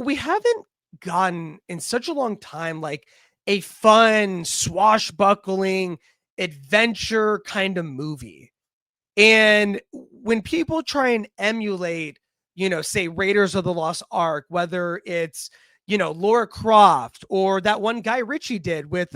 we haven't gotten in such a long time like a fun, swashbuckling adventure kind of movie. And when people try and emulate, say Raiders of the Lost Ark, whether it's, Laura Croft or that one Guy Ritchie did with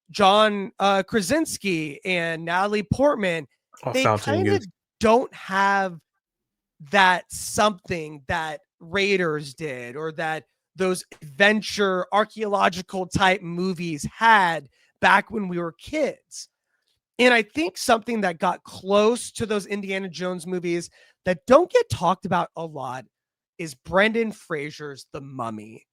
John Krasinski and Natalie Portman, All they Fountain kind of Youth. don't have that something that Raiders did or that those adventure archaeological type movies had back when we were kids. And I think something that got close to those Indiana Jones movies that don't get talked about a lot is Brendan Fraser's The Mummy.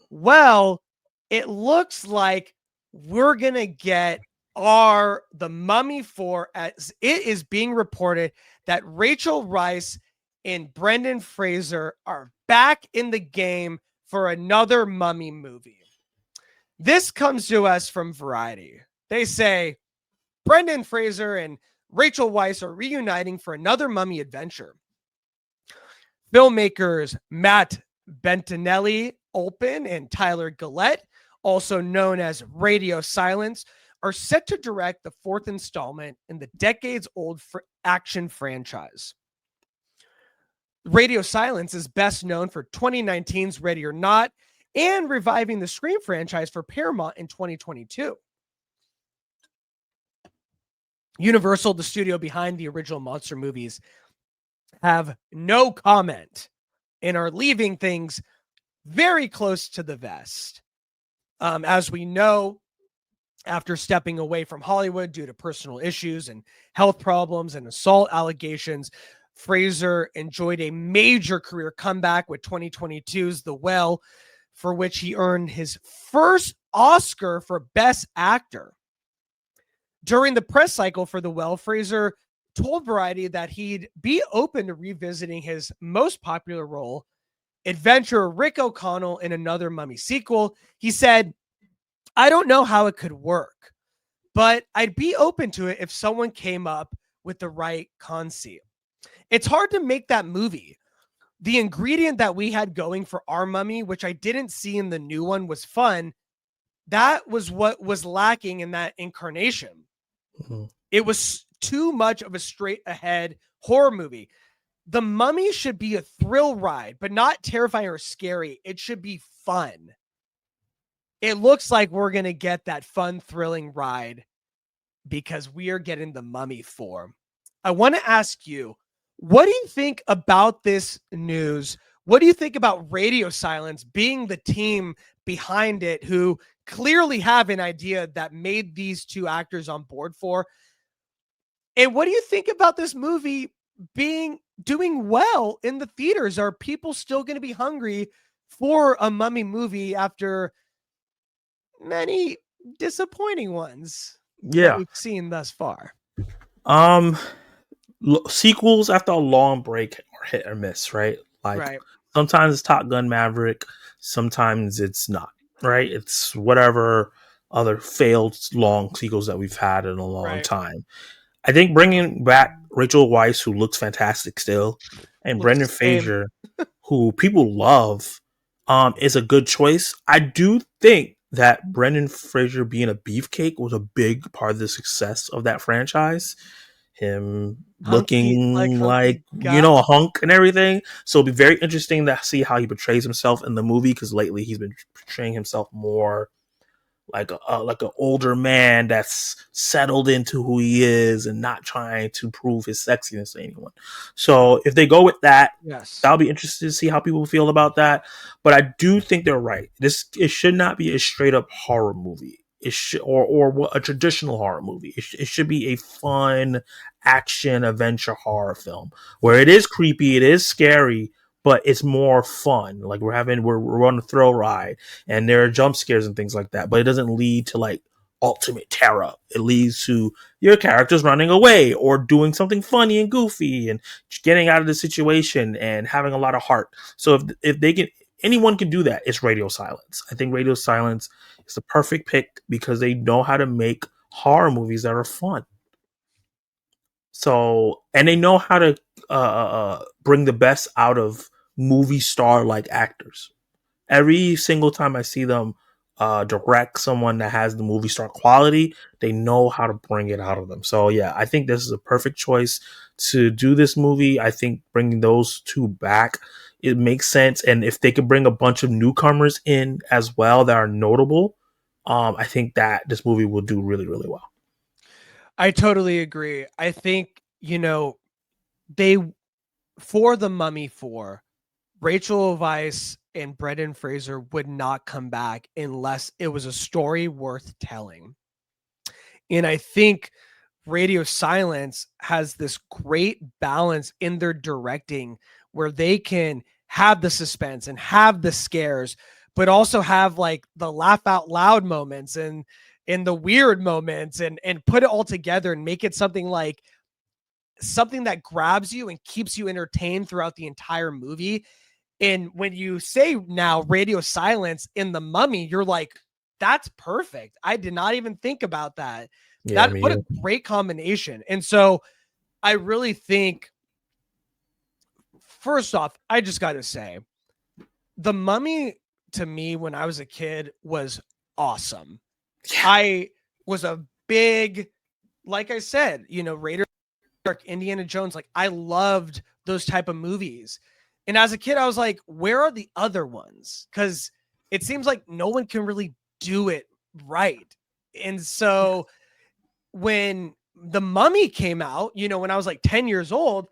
Well, it looks like we're going to get The Mummy 4, as it is being reported that Rachel Weisz and Brendan Fraser are back in the game for another Mummy movie. This comes to us from Variety. They say Brendan Fraser and Rachel Weisz are reuniting for another Mummy adventure. Filmmakers Matt Bentinelli Olpin and Tyler Gillette, also known as Radio Silence, are set to direct the fourth installment in the decades-old action franchise. Radio Silence is best known for 2019's Ready or Not and reviving the Scream franchise for Paramount in 2022. Universal, the studio behind the original monster movies, have no comment and are leaving things very close to the vest. As we know, after stepping away from Hollywood due to personal issues and health problems and assault allegations, Fraser enjoyed a major career comeback with 2022's The Well, for which he earned his first Oscar for Best Actor. During the press cycle for The Well, Fraser told Variety that he'd be open to revisiting his most popular role, adventurer Rick O'Connell, in another Mummy sequel. He said, "I don't know how it could work, but I'd be open to it if someone came up with the right concept. It's hard to make that movie. The ingredient that we had going for our Mummy, which I didn't see in the new one, was fun. That was what was lacking in that incarnation. Mm-hmm. It was too much of a straight ahead horror movie. The Mummy should be a thrill ride, but not terrifying or scary. It should be fun. It looks like we're going to get that fun, thrilling ride because we are getting The Mummy 4. I want to ask you, what do you think about this news? What do you think about Radio Silence being the team behind it who clearly have an idea that made these two actors on board for? And what do you think about this movie doing well in the theaters? Are people still going to be hungry for a Mummy movie after many disappointing ones that we've seen thus far? Sequels after a long break are hit or miss, right? Like sometimes it's Top Gun Maverick, sometimes it's not, right? It's whatever other failed long sequels that we've had in a long time. I think bringing back Rachel Weisz, who looks fantastic still, and Brendan Fraser, who people love, is a good choice. I do think that Brendan Fraser being a beefcake was a big part of the success of that franchise. Him looking like a hunk and everything. So it'll be very interesting to see how he portrays himself in the movie, because lately he's been portraying himself more like an older man that's settled into who he is and not trying to prove his sexiness to anyone. So if they go with that, that'll be interesting to see how people feel about that. But I do think they're right. It should not be a straight up horror movie. It should, or a traditional horror movie. It should be a fun action adventure horror film where it is creepy, it is scary, but it's more fun. Like we're on a thrill ride and there are jump scares and things like that, but it doesn't lead to like ultimate terror. It leads to your characters running away or doing something funny and goofy and getting out of the situation and having a lot of heart. So if they can, anyone can do that. It's Radio Silence. I think Radio Silence is the perfect pick because they know how to make horror movies that are fun. So, and they know how to bring the best out of movie star like actors. every single time I see them direct someone that has the movie star quality, they know how to bring it out of them. So yeah, I think this is a perfect choice to do this movie. I think bringing those two back, it makes sense. And if they could bring a bunch of newcomers in as well that are notable, I think that this movie will do really, really well. I totally agree. I think, they, for The Mummy 4, Rachel Weisz and Brendan Fraser would not come back unless it was a story worth telling. And I think Radio Silence has this great balance in their directing where they can have the suspense and have the scares, but also have like the laugh out loud moments and the weird moments and put it all together and make it something that grabs you and keeps you entertained throughout the entire movie. And when you say now Radio Silence in The Mummy, you're like, that's perfect. I did not even think about that. Yeah, What a great combination. And so I really think, first off, I just got to say, The Mummy to me when I was a kid was awesome. Yeah. I was a big, like I said, Raiders, Indiana Jones. Like I loved those type of movies. And as a kid, I was like, where are the other ones? Because it seems like no one can really do it right. And so when The Mummy came out, when I was like 10 years old,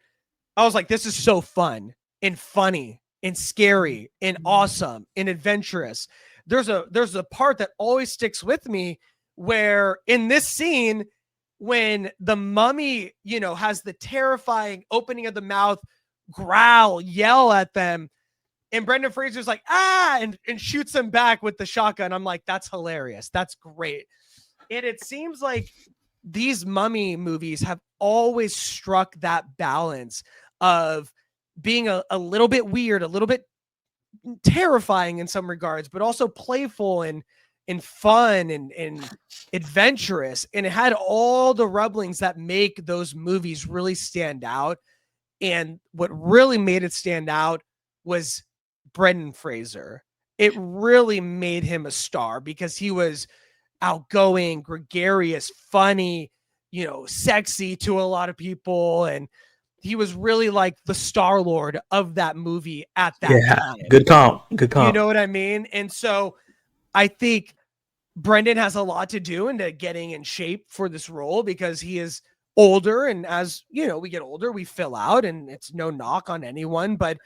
I was like, this is so fun and funny and scary and awesome and adventurous. There's a part that always sticks with me where in this scene, when the mummy, has the terrifying opening of the mouth, growl, yell at them, and Brendan Fraser's like, and shoots him back with the shotgun. I'm like, that's hilarious. That's great. And it seems like these mummy movies have always struck that balance of being a little bit weird, a little bit terrifying in some regards, but also playful and fun and adventurous. And it had all the rumblings that make those movies really stand out. And what really made it stand out was Brendan Fraser. It really made him a star because he was outgoing, gregarious, funny, sexy to a lot of people. And he was really like the Star-Lord of that movie at that time. Good comp. You know what I mean? And so I think Brendan has a lot to do into getting in shape for this role because he is older. And as we get older, we fill out, and it's no knock on anyone, but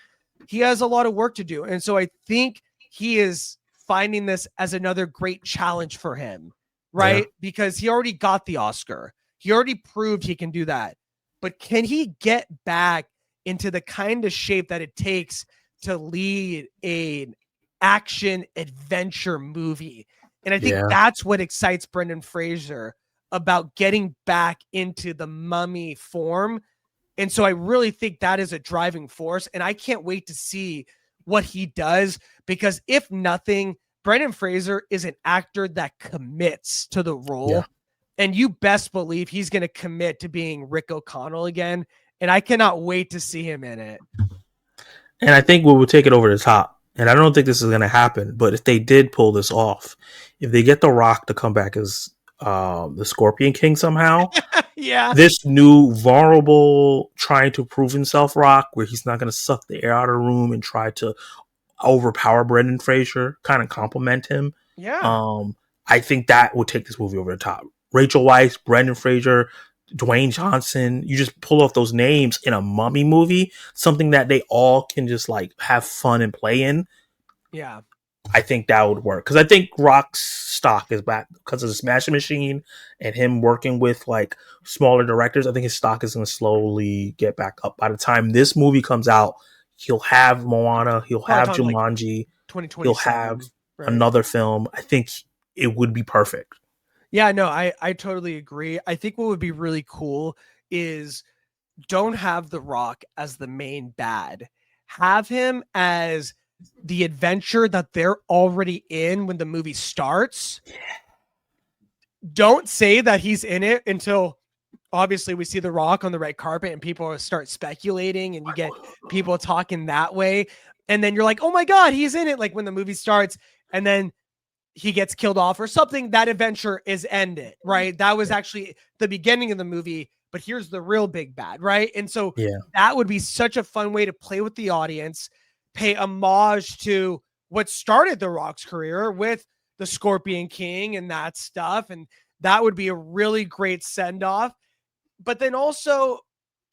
he has a lot of work to do. And so I think he is finding this as another great challenge for him, right? Yeah. Because he already got the Oscar. He already proved he can do that. But can he get back into the kind of shape that it takes to lead an action adventure movie? And I think that's what excites Brendan Fraser about getting back into the mummy form. And so I really think that is a driving force. And I can't wait to see what he does, because if nothing, Brendan Fraser is an actor that commits to the role. Yeah. And you best believe he's going to commit to being Rick O'Connell again. And I cannot wait to see him in it. And I think we will take it over the top. And I don't think this is going to happen. But if they did pull this off, if they get The Rock to come back as the Scorpion King somehow, this new vulnerable, trying to prove himself Rock, where he's not going to suck the air out of the room and try to overpower Brendan Fraser, kind of compliment him. I think that would take this movie over the top. Rachel Weisz, Brendan Fraser, Dwayne Johnson, you just pull off those names in a mummy movie, something that they all can just like have fun and play in. Yeah. I think that would work. Because I think Rock's stock is back because of the Smashing Machine and him working with like smaller directors. I think his stock is going to slowly get back up. By the time this movie comes out, he'll have Moana, he'll have Jumanji, like he'll have another film. I think it would be perfect. Yeah, no, I totally agree. I think what would be really cool is don't have The Rock as the main bad. Have him as the adventure that they're already in when the movie starts. Don't say that he's in it until obviously we see The Rock on the red carpet and people start speculating and you get people talking that way. and then you're like, oh my God, he's in it. Like when the movie starts and then he gets killed off or something, that adventure is ended, right? That was actually the beginning of the movie, but here's the real big bad, right? And so that would be such a fun way to play with the audience, pay homage to what started The Rock's career with the Scorpion King and that stuff. And that would be a really great send off. But then also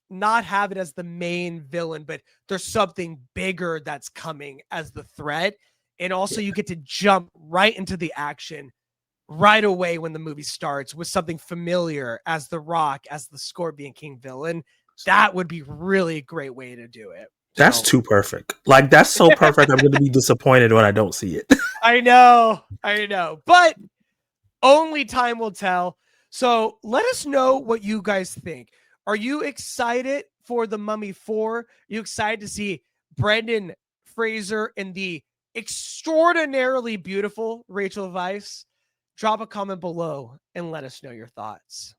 not have it as the main villain, but there's something bigger that's coming as the threat. And also you get to jump right into the action right away when the movie starts with something familiar as The Rock, as the Scorpion King villain. That would be really great way to do it. That's too perfect. Like, that's so perfect. I'm going to be disappointed when I don't see it. I know. But only time will tell. So let us know what you guys think. Are you excited for The Mummy 4? Are you excited to see Brendan Fraser and the extraordinarily beautiful Rachel Weisz? Drop a comment below and let us know your thoughts.